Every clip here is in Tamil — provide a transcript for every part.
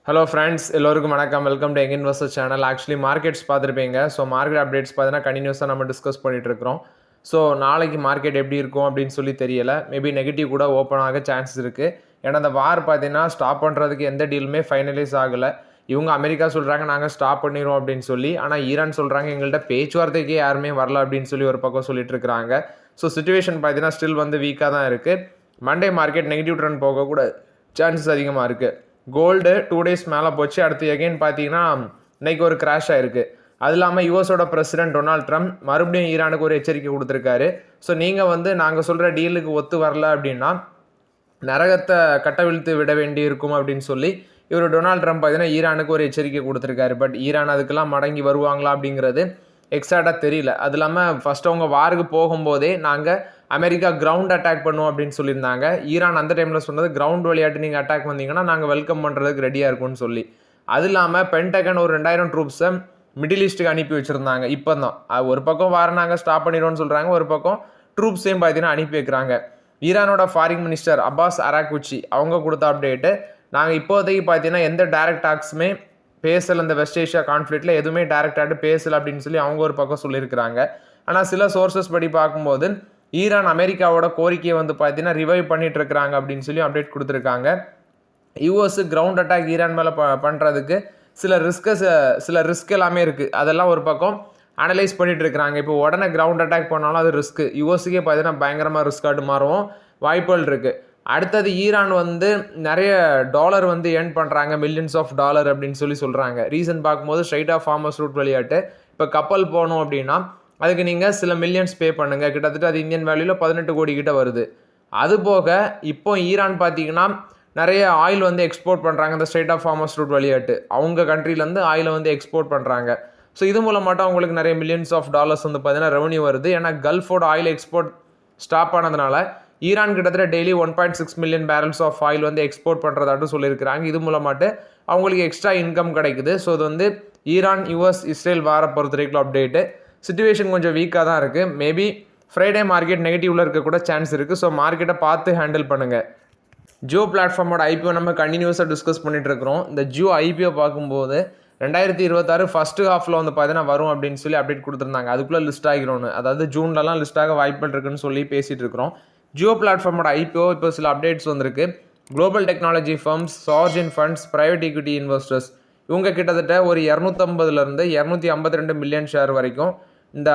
ஹலோ ஃப்ரெண்ட்ஸ், எல்லோருக்கும் வணக்கம். Welcome to young investor channel. Actually markets பார்த்துருப்பீங்க. ஸோ மார்க்கெட் அப்டேட்ஸ் பார்த்தீங்கன்னா கண்டினியூஸாக நம்ம டிஸ்கஸ் பண்ணிட்டு இருக்கிறோம். ஸோ நாளைக்கு மார்க்கெட் எப்படி இருக்கும் அப்படின்னு சொல்லி தெரியல. மேபி நெகட்டிவ் கூட ஓப்பன் ஆக சான்சஸ் இருக்குது. ஏன்னா அந்த வார் பார்த்தீங்கன்னா ஸ்டாப் பண்ணுறதுக்கு எந்த டீலுமே ஃபைனலைஸ் ஆகலை. இவங்க அமெரிக்கா சொல்கிறாங்க நாங்கள் ஸ்டாப் பண்ணிடுவோம் அப்படின்னு சொல்லி. ஆனால் ஈரான் சொல்கிறாங்க எங்கள்கிட்ட பேச்சுவார்த்தைக்கே யாருமே வரல அப்படின்னு சொல்லி ஒரு பக்கம் சொல்லிட்டு இருக்கிறாங்க. ஸோ சிச்சுவேஷன் பார்த்தீங்கன்னா ஸ்டில் வீக்காக தான் இருக்குது. மண்டே மார்க்கெட் நெகட்டிவ் ட்ரெண்ட் போக கூட சான்சஸ் அதிகமாக இருக்குது. கோல்டு 2 டேஸ் மேலே போச்சு. அடுத்து எகைன் பார்த்தீங்கன்னா இன்னைக்கு ஒரு கிராஷ் ஆயிருக்கு. அது இல்லாமல் யூஎஸோட பிரசிடென்ட் டொனால்ட் ட்ரம்ப் மறுபடியும் ஈரானுக்கு ஒரு எச்சரிக்கை கொடுத்துருக்காரு. ஸோ நீங்கள் நாங்கள் சொல்கிற டீலுக்கு ஒத்து வரல அப்படின்னா நரகத்தை கட்டவிழ்த்து விட வேண்டி இருக்கும் அப்படின்னு சொல்லி இவர் டொனால்ட் ட்ரம்ப் பார்த்தீங்கன்னா ஈரானுக்கு ஒரு எச்சரிக்கை கொடுத்துருக்காரு. பட் ஈரான் அதுக்கெல்லாம் மடங்கி வருவாங்களா அப்படிங்கிறது எக்ஸாக்டாக தெரியல. அது இல்லாமல் ஃபஸ்ட்டு அவங்க வாருக்கு போகும்போதே நாங்கள் அமெரிக்கா கிரவுண்ட் அட்டாக் பண்ணுவோம் அப்படின்னு சொல்லியிருந்தாங்க. ஈரான் அந்த டைமில் சொன்னது கிரவுண்ட் விளையாட்டு நீங்கள் அட்டாக் வந்தீங்கன்னா நாங்கள் வெல்கம் பண்ணுறதுக்கு ரெடியாக இருக்கும்னு சொல்லி. அது இல்லாமல் பென்டகன் ஒரு 2000 ட்ரூப்ஸை மிடில் ஈஸ்ட்டுக்கு அனுப்பி வச்சுருந்தாங்க. இப்போ தான் ஒரு பக்கம் வார நாங்கள் ஸ்டாப் பண்ணிடுவோம்னு சொல்கிறாங்க, ஒரு பக்கம் ட்ரூப்ஸையும் பார்த்தீங்கன்னா அனுப்பி வைக்கிறாங்க. ஈரானோட ஃபாரின் மினிஸ்டர் அப்பாஸ் அராக்விச்சி அவங்க கொடுத்த அப்டேட்டு, நாங்கள் இப்போதைக்கு பார்த்தீங்கன்னா எந்த டைரக்ட் டாக்ஸுமே பேசல, இந்த வெஸ்ட் ஏஷியா கான்ஃப்ளிக்ட்டில் எதுவுமே டைரக்டாக பேசல அப்படின்னு சொல்லி அவங்க ஒரு பக்கம் சொல்லியிருக்கிறாங்க. ஆனால் சில சோர்சஸ் படி பார்க்கும்போது ஈரான் அமெரிக்காவோட கோரிக்கையை பார்த்தீங்கன்னா ரிவைவ் பண்ணிட்டு இருக்கிறாங்க அப்படின்னு சொல்லி அப்டேட் கொடுத்துருக்காங்க. யூஎஸ் கிரவுண்ட் அட்டாக் ஈரான் மேலே பண்ணுறதுக்கு சில ரிஸ்க் எல்லாமே இருக்குது. அதெல்லாம் ஒரு பக்கம் அனலைஸ் பண்ணிட்டு இருக்கிறாங்க. இப்போ உடனே கிரவுண்ட் அட்டாக் பண்ணாலும் அது ரிஸ்க்கு, யூஎஸ்க்கே பார்த்தீங்கன்னா பயங்கரமாக ரிஸ்காட்டு மாறும் வாய்ப்புகள் இருக்குது. அடுத்தது ஈரான் நிறைய டாலர் ஏர்ன் பண்ணுறாங்க, மில்லியன்ஸ் ஆஃப் டாலர் அப்படின்னு சொல்லி சொல்கிறாங்க. ரீசன் பார்க்கும்போது ஸ்ட்ரைட் ஆஃப் ஹார்மஸ் ரூட் விளையாட்டு. இப்போ கப்பல் போகணும் அப்படின்னா அதுக்கு நீங்கள் சில மில்லியன்ஸ் பே பண்ணுங்கள். கிட்டத்தட்ட அது இந்தியன் வேல்யூவில் 18 கோடி கிட்ட வருது. அது போக இப்போ ஈரான் பார்த்தீங்கன்னா நிறைய ஆயில் எக்ஸ்போர்ட் பண்ணுறாங்க. இந்த ஸ்ட்ரைட் ஆஃப் ஹார்மஸ் ரூட் விளையாட்டு அவங்க கண்ட்ரிலேருந்து ஆயிலை எக்ஸ்போர்ட் பண்ணுறாங்க. ஸோ இது மூலம் மட்டும் அவங்களுக்கு நிறைய மில்லியன்ஸ் ஆஃப் டாலர்ஸ் பார்த்தீங்கன்னா ரெவன்யூ வருது. ஏன்னா கல்ஃபோட ஆயில் எக்ஸ்போர்ட் ஸ்டாப் ஆனதுனால ஈரான் கிட்டத்தட்ட daily 1.6 million barrels of oil export பண்ணுறதாட்டும் சொல்லியிருக்கிறாங்க. இது மூலமாட்டு அவங்களுக்கு எக்ஸ்ட்ரா இன்கம் கிடைக்குது. ஸோ இது ஈரான் யூஎஸ் இஸ்ரேல் வார பொறுத்த வரைக்கும் அப்டேட்டு. சிச்சுவேஷன் கொஞ்சம் வீக்காக தான் இருக்குது. மேபி ஃப்ரைடே மார்க்கெட் நெகட்டிவில் இருக்க கூட சான்ஸ் இருக்குது. ஸோ மார்க்கெட்டை பார்த்து ஹேண்டில் பண்ணுங்கள். ஜியோ பிளாட்ஃபார்மோட ஐபிஓ நம்ம கண்டினியூஸாக டிஸ்கஸ் பண்ணிட்டு இருக்கிறோம். இந்த ஜியோ ஐபிஓ பார்க்கும்போது 2026 ஃபஸ்ட்டு ஹாஃபில் பார்த்தீங்கன்னா வரும் அப்படின்னு சொல்லி அப்டேட் கொடுத்துருந்தாங்க. அதுக்குள்ளே லிஸ்ட் ஆகிரோன்னு, அதாவது ஜூன்லலாம் லிஸ்ட் ஆக வாய்ப்புகள் இருக்குன்னு சொல்லி பேசிகிட்டு இருக்கிறோம். ஜியோ பிளாட்ஃபார்மோட ஐபிஓ இப்போ சில அப்டேட்ஸ் வந்திருக்கு. குளோபல் டெக்னாலஜி ஃபர்ம்ஸ், சார்ஜின் ஃபண்ட்ஸ், ப்ரைவேட் ஈக்விட்டி இன்வெஸ்டர்ஸ் இவங்க கிட்டத்தட்ட ஒரு 250 252 மில்லியன் ஷேர் வரைக்கும் இந்த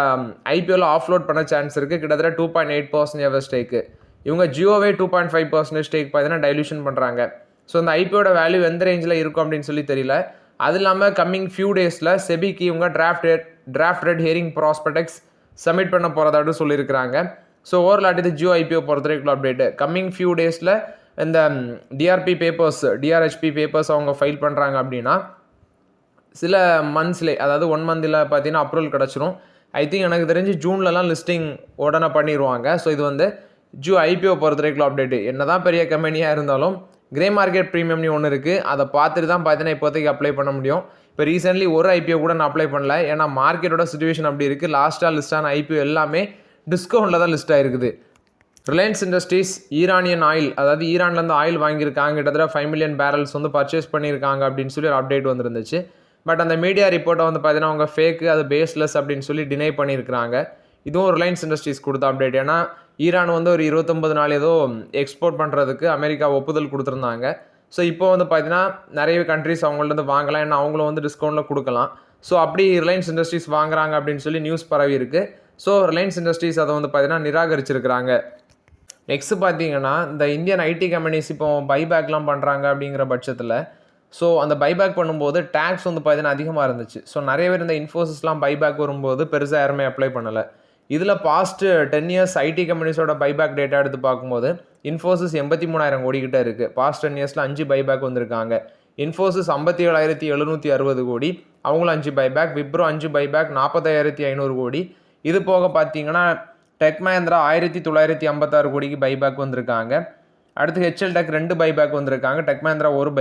ஐபிஓவில் ஆஃப்லோட் பண்ண சான்ஸ் இருக்குது. கிட்டத்தட்ட 2.8% ஸ்டேக்கு. இவங்க ஜியோவே 2.5% ஸ்டேக் பார்த்தீங்கன்னா டைல்யூஷன் பண்ணுறாங்க. ஸோ இந்த ஐபிஓட வேல்யூ எந்த ரேஞ்சில் இருக்கும் அப்படின்னு சொல்லி தெரியல. அது இல்லாமல் கம்மிங் ஃபியூ டேஸில் செபிக்கு இவங்க draft red hearing prospects submit பண்ண போகிறதாட்டும் சொல்லியிருக்கிறாங்க. ஸோ ஓவரால் இது ஜியோ ஐபிஓ பொறுத்த வரைக்கும் அப்டேட்டு. கம்மிங் ஃபியூ டேஸில் இந்த டிஆர்ஹெச்பி பேப்பர்ஸ் அவங்க ஃபைல் பண்ணுறாங்க அப்படின்னா சில மந்த்ஸ்லேயே, அதாவது 1 மந்தில் பார்த்தீங்கன்னா அப்ரூவல் கிடச்சிரும். ஐ திங்க் எனக்கு தெரிஞ்சு ஜூன்லலாம் லிஸ்டிங் உடனே பண்ணிடுவாங்க. ஸோ இது ஜியோ ஐபிஓ பொறுத்த வரைக்கும் அப்டேட்டு. என்ன தான் பெரிய கம்பெனியாக இருந்தாலும் கிரே மார்க்கெட் ப்ரீமியம்னு ஒன்று இருக்குது. அதை பார்த்துட்டு தான் பார்த்தீங்கன்னா இப்போதைக்கு அப்ளை பண்ண முடியும். இப்போ ரீசென்ட்லி ஒரு ஐபிஓ கூட நான் அப்ளை பண்ணல. ஏன்னா மார்க்கெட்டோட சிச்சுவேஷன் அப்படி இருக்குது. லாஸ்ட்டாக லிஸ்டான ஐபிஓ எல்லாமே டிஸ்கவுண்ட்டில் தான் லிஸ்ட் ஆகிருக்குது. ரிலையன்ஸ் இண்டஸ்ட்ரீஸ் ஈரானியன் ஆயில், அதாவது ஈரான்லேருந்து ஆயில் வாங்கியிருக்காங்க. கிட்டத்தட்ட 5 மில்லியன் பேரல்ஸ் பர்ச்சேஸ் பண்ணியிருக்காங்க அப்படின்னு சொல்லி ஒரு அப்டேட் வந்துருந்துச்சு. பட் அந்த மீடியா ரிப்போர்ட்டை பார்த்தீங்கன்னா அவங்க ஃபேக்கு, அது பேஸ்லெஸ் அப்படின்னு சொல்லி டினை பண்ணியிருக்கிறாங்க. இதுவும் ரிலையன்ஸ் இண்டஸ்ட்ரீஸ் கொடுத்த அப்டேட். ஏன்னா ஈரான் ஒரு 29 நாள் ஏதோ எக்ஸ்போர்ட் பண்ணுறதுக்கு அமெரிக்கா ஒப்புதல் கொடுத்துருந்தாங்க. ஸோ இப்போ பார்த்தீங்கன்னா நிறைய கண்ட்ரிஸ் அவங்கள்ட்ட வாங்கலாம், ஏன்னா அவங்களும் டிஸ்கவுண்ட்டில் கொடுக்கலாம். ஸோ அப்படி ரிலையன்ஸ் இண்டஸ்ட்ரீஸ் வாங்குறாங்க அப்படின்னு சொல்லி நியூஸ் பரவி இருக்குது. ஸோ ரிலையன்ஸ் இண்டஸ்ட்ரீஸ் அதை பார்த்தீங்கன்னா நிராகரிச்சிருக்கிறாங்க. நெக்ஸ்ட் பார்த்தீங்கன்னா இந்த இந்தியன் ஐடி கம்பெனிஸ் இப்போ பைபேக்லாம் பண்ணுறாங்க அப்படிங்கிற பட்சத்தில், ஸோ அந்த பைபேக் பண்ணும்போது டேக்ஸ் பார்த்தீங்கன்னா அதிகமாக இருந்துச்சு. ஸோ நிறைய பேர் இந்த இன்ஃபோசிஸ்லாம் பைபேக் வரும்போது பெருசாக யாருமே அப்ளை பண்ணலை. இதில் பாஸ்ட் 10 இயர்ஸ் ஐடி கம்பெனிஸோட பைபேக் டேட்டா எடுத்து பார்க்கும்போது இன்ஃபோசிஸ் 83,000 கோடி கிட்ட இருக்குது. பாஸ்ட் 10 இயர்ஸில் 5 பைபேக் வந்திருக்காங்க. இன்ஃபோசிஸ் 57,760 கோடி, அவங்களும் 5 பைபேக். விப்ரோ 5 பைபேக் 45,500 கோடி. இது போக பார்த்தீங்கன்னா டெக் மஹேந்திரா 1956 கோடிக்கு பைபேக் வந்திருக்காங்க. அடுத்து ஹெச்எல் டெக் 2 பைபேக் வந்திருக்காங்க. Tech Mahindra 1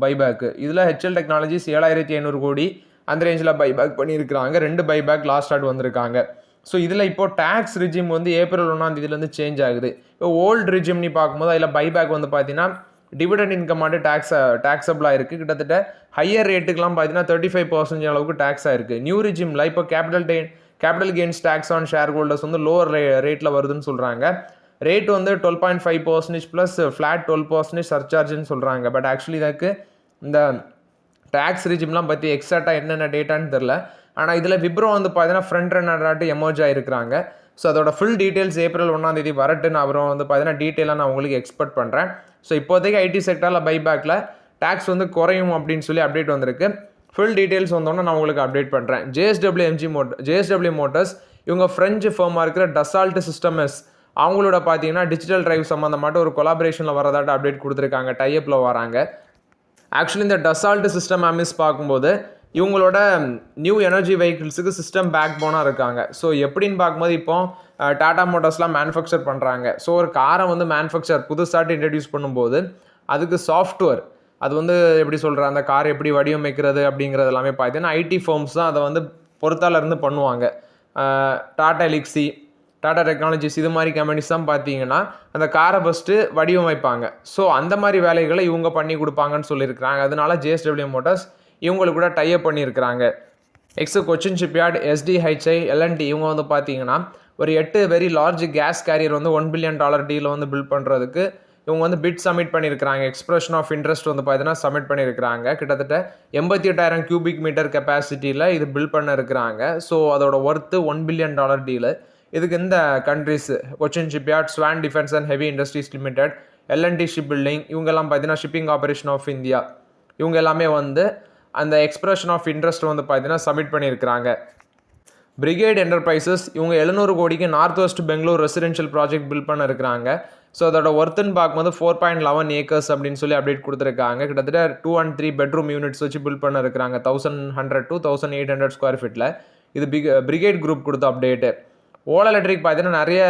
buyback. இதில் ஹெச்எல் டெக்னாலஜிஸ் 7,500 கோடி அந்த ரேஞ்சில் பைபேக் பண்ணியிருக்கிறாங்க. 2 பைபேக் லாஸ்ட் ஆட் வந்திருக்காங்க. ஸோ இதில் இப்போது டேக்ஸ் ரிஜிம் ஏப்ரல் 1ஆம் தேதியிலேருந்து சேஞ்ச் ஆகுது. இப்போ ஓல்டு ரிஜிம்னு பார்க்கும்போது அதில் பைபேக் பார்த்தீங்கன்னா டிவிடெண்ட் இன்கம் மட்டும் டேக்ஸபிளாக இருக்குது. கிட்டத்தட்ட ஹையர் ரேட்டுக்கெலாம் பார்த்தீங்கன்னா 35% அளவுக்கு டேக்ஸ் ஆயிருக்கு. நியூ ரிஜிமில் இப்போ capital gains tax on share holders வந்து லோவர் ரேட்டில் வருதுன்னு சொல்கிறாங்க. ரேட் வந்து 12.5% ப்ளஸ் ஃப்ளாட் 12% சர்சார்ஜ்னு சொல்கிறாங்க. பட் ஆக்சுவலி இதுக்கு இந்த டேக்ஸ் ரிஜிம்லாம் பற்றி எக்ஸாக்டாக என்னென்ன டேட்டான்னு தெரில. ஆனால் இதில் விப்ரோ வந்து பார்த்தீங்கன்னா ஃப்ரண்ட் ரன்னராட்டு எமர்ஜ் ஆகிருக்கிறாங்க. ஸோ அதோட ஃபுல் டீட்டெயில்ஸ் ஏப்ரல் 1 வரட்டுன்னு அப்புறம் வந்து பார்த்தீங்கன்னா டீட்டெயிலாக நான் உங்களுக்கு எக்ஸ்பெக்ட் பண்ணுறேன். ஸோ இப்போதைக்கு ஐடி செக்டரில் பைபேக்கில் டேக்ஸ் வந்து குறையும் அப்படின்னு சொல்லி அப்டேட் வந்திருக்கு. ஃபுல் டீட்டெயில்ஸ் வந்தோன்னே நான் உங்களுக்கு அப்டேட் பண்ணுறேன். ஜேஎஸ்டபிள்யூ மோட்டர்ஸ் இவங்க ஃப்ரெஞ்சு ஃபர்மாக இருக்கிற டசால்ட் சிஸ்டம்ஸ் அவங்களோட பார்த்தீங்கன்னா டிஜிட்டல் டிரைவ் சம்மந்தமாட்ட ஒரு கொலாபரேஷனில் வரதாட்ட அப்டேட் கொடுத்துருக்காங்க. டைப்பில் வராங்க. ஆக்சுவலி இந்த டசால்ட் சிஸ்டம் அமிஸ் பார்க்கும்போது இவங்களோட நியூ எனர்ஜி வெஹிக்கிள்ஸுக்கு சிஸ்டம் பேக் போனாக இருக்காங்க. ஸோ எப்படின்னு பார்க்கும்போது இப்போ டாடா மோட்டார்ஸ்லாம் மேனுஃபேக்சர் பண்ணுறாங்க. ஸோ ஒரு காரை வந்து புதுசாட்டு இன்ட்ரடியூஸ் பண்ணும்போது அதுக்கு சாஃப்ட்வேர் அது வந்து எப்படி சொல்கிற அந்த கார் எப்படி வடிவமைக்கிறது அப்படிங்கிறது எல்லாமே பார்த்தீங்கன்னா ஐடி ஃபார்ம்ஸ் தான் அதை வந்து பொறுத்தாலேருந்து பண்ணுவாங்க. டாடா எலிக்ஸி, டாடா டெக்னாலஜிஸ் இது மாதிரி கம்பெனிஸ் தான் பார்த்தீங்கன்னா அந்த காரை ஃபஸ்ட்டு வடிவமைப்பாங்க. ஸோ அந்த மாதிரி வேலைகளை இவங்க பண்ணி கொடுப்பாங்கன்னு சொல்லியிருக்கிறாங்க. அதனால ஜேஎஸ்டபிள்யூ மோட்டார்ஸ் இவங்களுக்கு கூட டைப் பண்ணியிருக்கிறாங்க. கொச்சின் ஷிப்யார்ட், எஸ்டிஹெச்ஐ, எல்என்டி இவங்க வந்து பார்த்தீங்கன்னா ஒரு 8 வெரி லார்ஜ் கேஸ் கேரியர் வந்து $1 பில்லியன் டீலை வந்து பில்ட் பண்ணுறதுக்கு இவங்க வந்து பிட் சப்மிட் பண்ணியிருக்கிறாங்க. எக்ஸ்பிரஷன் ஆஃப் இன்ட்ரெஸ்ட் வந்து பார்த்தீங்கன்னா சப்மிட் பண்ணியிருக்கிறாங்க. கிட்டத்தட்ட 88,000 கியூபிக் மீட்டர் கெப்பாசிட்டியில் இது பில்ட் பண்ண இருக்கிறாங்க. ஸோ அதோட ஒர்த்து $1 பில்லியன் டீலு. இதுக்கு இந்த countries Cochin shipyard, Swan defence and heavy industries limited, LNT ship building இவங்கெல்லாம் பார்த்தீங்கன்னா ஷிப்பிங் கார்பரேஷன் ஆஃப் இந்தியா இவங்க எல்லாமே வந்து அந்த எக்ஸ்பிரஷன் ஆஃப் இன்ட்ரெஸ்ட் வந்து பார்த்தீங்கன்னா சப்மிட் பண்ணியிருக்கிறாங்க. பிரிகேட் என்டர்பிரைசஸ் இவங்க 700 கோடிக்கு north west Bangalore residential project build பண்ண இருக்கிறாங்க. ஸோ அதோட ஒர்த்துன்னு பார்க்கும்போது 4.11 ஏக்கர்ஸ் அப்படின்னு சொல்லி அப்டேட் கொடுத்துருக்காங்க. கிட்டத்தட்ட 2 and 3 பெட்ரூம் யூனிட்ஸ் வச்சு பில்ட் பண்ண இருக்கிறாங்க. 1100 to 1800 ஸ்கொயர் ஃபீட்டில். இது பிரிகேட் குரூப் கொடுத்த அப்டேட்டு. ஓலா எலக்ட்ரிக் பார்த்தீங்கன்னா நிறைய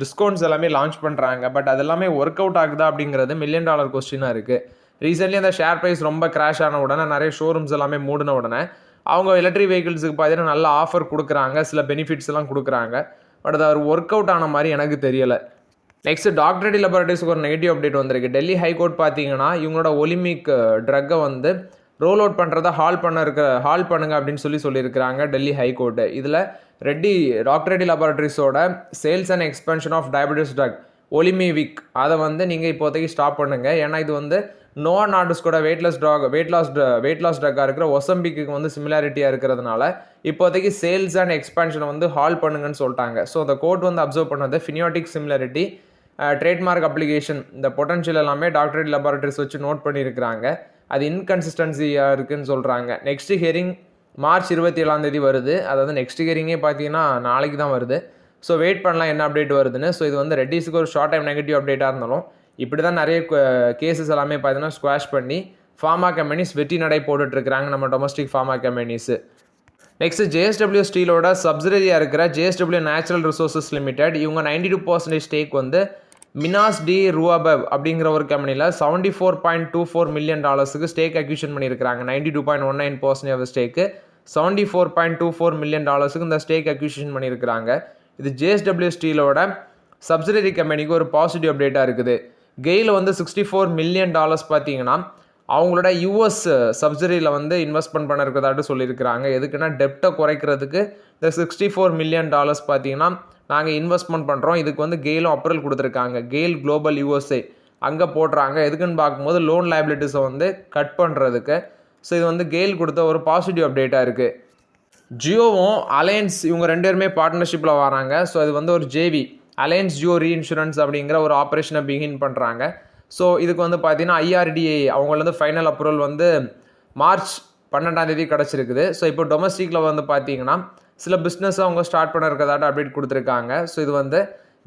டிஸ்கவுண்ட்ஸ் எல்லாமே லான்ச் பண்ணுறாங்க. பட் அது எல்லாமே ஒர்க் அவுட் ஆகுதா அப்படிங்கிறது $1 மில்லியன் கொஸ்டினாக இருக்குது. ரீசென்ட்லி அந்த ஷேர் ப்ரைஸ் ரொம்ப கிராஷ் ஆன உடனே நிறைய ஷோரூம்ஸ் எல்லாமே மூடின உடனே அவங்க எலக்ட்ரிக் வெஹிக்கிள்ஸுக்கு பார்த்தீங்கன்னா நல்ல ஆஃபர் கொடுக்குறாங்க, சில பெனிஃபிட்ஸ் எல்லாம் கொடுக்குறாங்க. பட் அது ஒர்க் அவுட் ஆன மாதிரி எனக்கு தெரியலை. நெக்ஸ்ட் டாக்டர் ரெட்டி லேபரேட்டரிஸ்க்கு ஒரு நெகட்டிவ் அப்டேட் வந்திருக்கு. டெல்லி ஹைகோர்ட் பார்த்தீங்கன்னா இவங்களோட ஒலிமிக் ட்ரக்கை வந்து ரோல் அவுட் பண்ணுறதை ஹால் பண்ணுங்க அப்படின்னு சொல்லியிருக்கிறாங்க டெல்லி ஹைகோர்ட்டு. இதில் டாக்டர் ரெட்டி லேபரேட்டரிஸோட sales and expansion of diabetes drug ஒலிமிவிக் அதை வந்து நீங்கள் இப்போதைக்கு ஸ்டாப் பண்ணுங்கள். ஏன்னா இது வந்து நோவா நார்டிஸ்கோட வெயிட் லாஸ் ட்ரக்காக இருக்கிற ஒசம்பிக்கு வந்து சிமிலாரிட்டியாக இருக்கிறதுனால இப்போதைக்கு சேல்ஸ் அண்ட் எக்ஸ்பென்ஷனை வந்து ஹால் பண்ணுங்கன்னு சொல்லிட்டாங்க. ஸோ அந்த கோர்ட் வந்து அப்சர்வ் பண்ணது ஃபினியாட்டிக் சிமிலாரிட்டி, ட்ரேட்மார்க் அப்ளிகேஷன், இந்த பொட்டன்ஷியல் எல்லாமே டாக்டர் ரெட்டி லேபரேட்டரிஸ் வச்சு நோட் பண்ணியிருக்கிறாங்க. அது இன்கன்சிஸ்டன்சியாக இருக்குதுன்னு சொல்கிறாங்க. நெக்ஸ்ட் ஹியரிங் மார்ச் 27 வருது. அதாவது நெக்ஸ்ட் ஹியரிங்கே பார்த்தீங்கன்னா நாளைக்கு தான் வருது. ஸோ வெயிட் பண்ணலாம் என்ன அப்டேட் வருதுன்னு. ஸோ இது வந்து ரெட்டிஸுக்கு ஒரு ஷார்ட் டைம் நெகட்டிவ் அப்டேட்டாக இருந்தாலும் இப்படி தான் நிறைய கேசஸ் எல்லாமே பார்த்தீங்கன்னா ஸ்குவாஷ் பண்ணி ஃபார்மா கம்பெனிஸ் வெற்றி நடை போட்டுட்ருக்கிறாங்க நம்ம domestic pharma companies. Next JSW ஸ்டீலோட சப்சிடரியாக இருக்கிற ஜேஎஸ்டபிள்யூ நேச்சுரல் ரிசோர்ஸஸ் லிமிடெட் இவங்க 92% ஸ்டேக் வந்து மினாஸ் டி ருவாபவ் அப்படிங்கிற ஒரு கம்பெனியில் $74.24 மில்லியன் ஸ்டேக் அக்யூஷன் பண்ணியிருக்கிறாங்க. 92.19% ஸ்டேக்கு $74.24 மில்லியன் இந்த ஸ்டேக் அக்யூஷன் பண்ணியிருக்கிறாங்க. இது ஜேஎஸ்டபிள்யூ ஸ்டீலோட சப்சிடரி கம்பெனிக்கு ஒரு பாசிட்டிவ் அப்டேட்டாக இருக்குது. கெயில் வந்து $64 மில்லியன் பார்த்தீங்கன்னா அவங்களோட யூஎஸ் சப்சிடரியில் வந்து இன்வெஸ்ட்மெண்ட் பண்ண இருக்கிறதாட்டு சொல்லியிருக்கிறாங்க. எதுக்குன்னா டெப்டை குறைக்கிறதுக்கு இந்த $64 மில்லியன் பார்த்தீங்கன்னா நாங்கள் இன்வெஸ்ட்மெண்ட் பண்ணுறோம். இதுக்கு வந்து கெயிலும் அப்ரூவல் கொடுத்துருக்காங்க. கெயில் குளோபல் யூஎஸ்ஏ அங்கே போடுறாங்க. எதுக்குன்னு பார்க்கும்போது லோன் லைபிலிட்டிஸை வந்து கட் பண்ணுறதுக்கு. ஸோ இது வந்து கெயில் கொடுத்த ஒரு பாசிட்டிவ் அப்டேட்டாக இருக்குது. ஜியோவும் அலையன்ஸ் இவங்க 2 பேருமே பார்ட்னர்ஷிப்பில் வராங்க. ஸோ இது வந்து ஒரு ஜேவி அலையன்ஸ் ஜியோ ரீஇன்சூரன்ஸ் அப்படிங்கிற ஒரு ஆப்ரேஷனை பிகின் பண்ணுறாங்க. ஸோ இதுக்கு வந்து பார்த்தீங்கன்னா ஐஆர்டிஏ அவங்கள ஃபைனல் அப்ரூவல் வந்து மார்ச் 12 கிடச்சிருக்குது. ஸோ இப்போ டொமஸ்டிக்கில் வந்து பார்த்தீங்கன்னா சில பிஸ்னஸ் அவங்க ஸ்டார்ட் பண்ண இருக்கிறதாட்ட அப்டேட் கொடுத்துருக்காங்க. ஸோ இது வந்து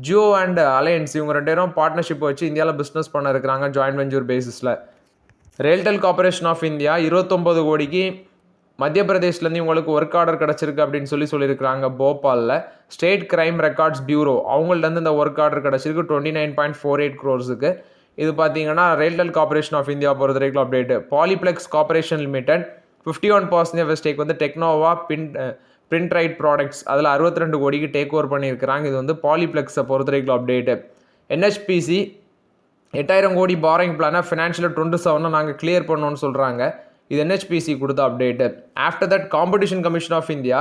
ஜியோ அண்ட் அலையன்ஸ் இவங்க 2 பேரும் பார்ட்னர்ஷிப் வச்சு இந்தியாவில் பிஸ்னஸ் பண்ண இருக்கிறாங்க ஜாயின்ட் வெஞ்சூர் பேசிஸில். ரேல்டெல் கார்பரேஷன் ஆஃப் இந்தியா 29 கோடிக்கு மத்திய பிரதேஷ்லேருந்து இவங்களுக்கு ஒர்க் ஆர்டர் கிடச்சிருக்கு அப்படின்னு சொல்லியிருக்கிறாங்க. போபாலில் ஸ்டேட் கிரைம் ரெக்கார்ட்ஸ் பியூரோ அவங்கள்ட்டேருந்து இந்த ஒர்க் ஆர்டர் கிடச்சிருக்கு 29.48 crores. இது பார்த்தீங்கன்னா ரேல்டெல் கார்பரேஷன் ஆஃப் இந்தியா பொறுத்த வரைக்கும் update. Polyplex corporation limited 51% stake வந்து டெக்னோவா பிரிண்ட்ரைட் ப்ராடக்ட்ஸ் அதில் 62 கோடிக்கு டேக் ஓவர் பண்ணியிருக்கிறாங்க. இது வந்து பாலிப்ளெக்ஸை பொறுத்த வரைக்கும் அப்டேட்டு. என்ஹெச்பிசி 8,000 கோடி பாரோயிங் பிளானை ஃபினான்ஷியல் 27 நாங்கள் கிளியர் பண்ணோன்னு சொல்கிறாங்க. இது NHPC கொடுத்த update. After that competition commission of India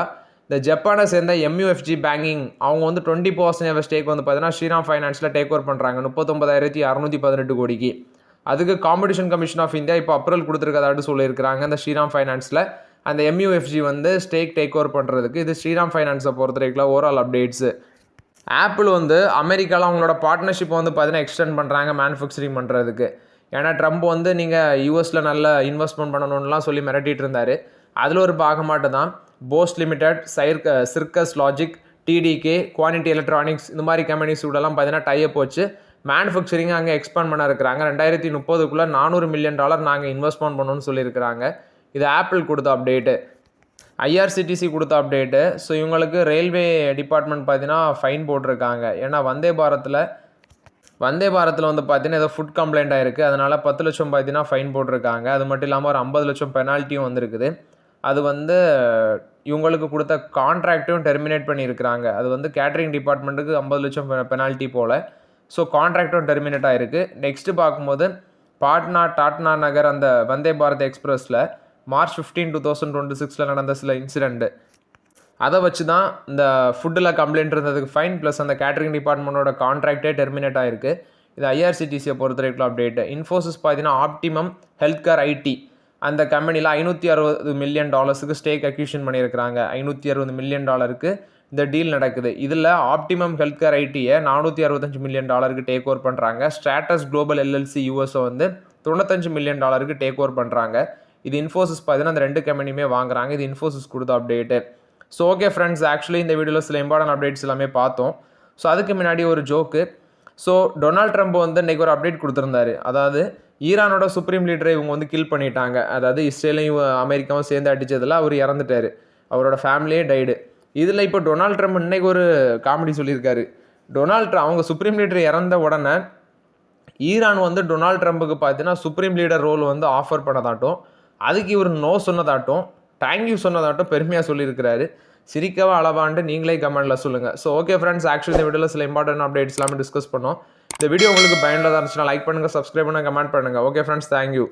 இந்த ஜப்பானை சேர்ந்த MUFG பேங்கிங் அவங்க வந்து 20% ஸ்டேக் வந்து பார்த்தீங்கன்னா ஸ்ரீராம் ஃபைனான்ஸில் டேக் ஓவர் பண்ணுறாங்க 39,618 கோடிக்கு. அதுக்கு காம்படிஷன் கமிஷன் ஆஃப் இந்தியா இப்போ அப்ரூவல் கொடுத்துருக்கதாட்டு சொல்லியிருக்கிறாங்க. இந்த ஸ்ரீராம் ஃபைனான்ஸில் அந்த MUFG வந்து ஸ்டேக் டேக் ஓவர் பண்ணுறதுக்கு. இது ஸ்ரீராம் ஃபைனான்ஸை பொறுத்த வரைக்கும் ஓவரால் அப்டேட்ஸு. ஆப்பிள் வந்து அமெரிக்காவில் அவங்களோட பார்ட்னர்ஷிப் வந்து பார்த்தீங்கன்னா எக்ஸ்டெண்ட் பண்ணுறாங்க மேனுஃபேக்சரிங் பண்ணுறதுக்கு. ஏன்னா ட்ரம்ப் வந்து நீங்கள் யூஎஸில் நல்ல இன்வெஸ்ட்மெண்ட் பண்ணணும்லாம் சொல்லி மிரட்டிட்டு இருந்தார். அதில் ஒரு பாகமாட்டு தான் post limited, Cirrus Logic, TDK, quantity electronics இந்த மாதிரி கம்பெனிஸ் கூடலாம் பார்த்தீங்கன்னா டைப் வச்சு மேனுஃபேக்சரிங் அங்கே எக்ஸ்பேண்ட் பண்ண இருக்கிறாங்க. 2030 $400 மில்லியன் நாங்கள் இன்வெஸ்ட்மெண்ட் பண்ணணும்னு சொல்லியிருக்கிறாங்க. இது ஆப்பிள் கொடுத்த அப்டேட்டு. IRCTC கொடுத்த அப்டேட்டு. ஸோ இவங்களுக்கு ரயில்வே டிபார்ட்மெண்ட் பார்த்தீங்கன்னா ஃபைன் போட்டிருக்காங்க. ஏன்னா வந்தே பாரத்தில் வந்து பார்த்தீங்கன்னா ஏதோ ஃபுட் கம்ப்ளைண்ட் ஆகிருக்கு. அதனால் 10 லட்சம் பார்த்தீங்கன்னா ஃபைன் போட்டிருக்காங்க. அது மட்டும் இல்லாமல் ஒரு 50 லட்சம் பெனால்ட்டியும் வந்திருக்குது. அது வந்து இவங்களுக்கு கொடுத்த கான்ட்ராக்ட்டும் டெர்மினேட் பண்ணியிருக்கிறாங்க. அது வந்து கேட்ரிங் டிபார்ட்மெண்ட்டுக்கு 50 லட்சம் பெனால்ட்டி போல். ஸோ கான்ட்ராக்டும் டெர்மினேட் ஆகிருக்கு. நெக்ஸ்ட்டு பார்க்கும்போது பாட்னா டாட்னா நகர் அந்த வந்தே பாரத் எக்ஸ்பிரஸில் March 15, 2026 நடந்த சில இன்சிடெண்ட்டு அதை வச்சு தான் இந்த ஃபுட்டில் கம்ப்ளைண்ட் இருந்ததுக்கு ஃபைன் ப்ளஸ் அந்த கேட்ரிங் டிபார்ட்மெண்ட்டோட கான்ட்ராக்டே டெர்மினேட் ஆகிருக்கு. இது IRCTCயை பொறுத்த வரைக்கும் அப்டேட்டு. இன்ஃபோசிஸ் பார்த்தீங்கன்னா ஆப்டிமம் ஹெல்த் கேர் IT அந்த கம்பெனியில் $560 மில்லியன் ஸ்டேக் அக்யூஷன் பண்ணியிருக்கிறாங்க. $560 மில்லியன் இந்த டீல் நடக்குது. இதில் ஆப்டிமம் ஹெல்த் கேர் ITயை $465 மில்லியன் டேக் ஓவர் பண்ணுறாங்க. ஸ்ட்ராட்டஸ் குளோபல் LLC USA வந்து $95 மில்லியன் டேக் ஓவர் பண்ணுறாங்க. இது இன்ஃபோசிஸ் பார்த்தீங்கன்னா அந்த 2 கம்பெனியுமே வாங்குறாங்க. இது இன்ஃபோசிஸ் கொடுத்த update. So okay friends, actually இந்த வீடியோவில் சில இம்பார்ட்டன்ட் அப்டேட்ஸ் எல்லாமே பார்த்தோம். ஸோ அதுக்கு முன்னாடி ஒரு ஜோக்கு. ஸோ டொனால்ட் ட்ரம்ப் வந்து இன்றைக்கி ஒரு அப்டேட் கொடுத்துருந்தாரு. அதாவது ஈரானோட சுப்ரீம் லீடரை இவங்க வந்து கில் பண்ணிட்டாங்க. அதாவது இஸ்ரேலையும் அமெரிக்காவும் சேர்ந்து அடித்ததில் அவர் இறந்துட்டார். அவரோட ஃபேமிலியே டைடு. இதில் இப்போ டொனால்ட் ட்ரம்ப் இன்றைக்கி ஒரு காமெடி சொல்லியிருக்காரு. அவங்க சுப்ரீம் லீடர் இறந்த உடனே ஈரான் வந்து டொனால்ட் ட்ரம்ப்புக்கு பார்த்தீங்கன்னா சுப்ரீம் லீடர் ரோல் வந்து ஆஃபர் பண்ணதாட்டும், அதுக்கு இவர் நோ சொன்னதாட்டும், தேங்க்யூ சொன்னதாட்டும் பெருமையாக சொல்லியிருக்கிறாரு. சிரிக்கவா அளவான்ட்டு நீங்களே கமெண்ட்டில் சொல்லுங்கள். ஸோ ஓகே ஃப்ரெண்ட்ஸ், ஆக்சுவலி இந்த வீடியோவில் சில இம்பார்ட்டன்ட் அப்டேட்ஸ் எல்லாமே டிஸ்கஸ் பண்ணோம். இந்த வீடியோ உங்களுக்கு பயனுள்ளதாக இருந்துச்சுன்னா லைக் பண்ணுங்கள், சப்ஸ்கிரைப் பண்ணுங்கள், கமெண்ட் பண்ணுங்கள். Okay friends, thank you.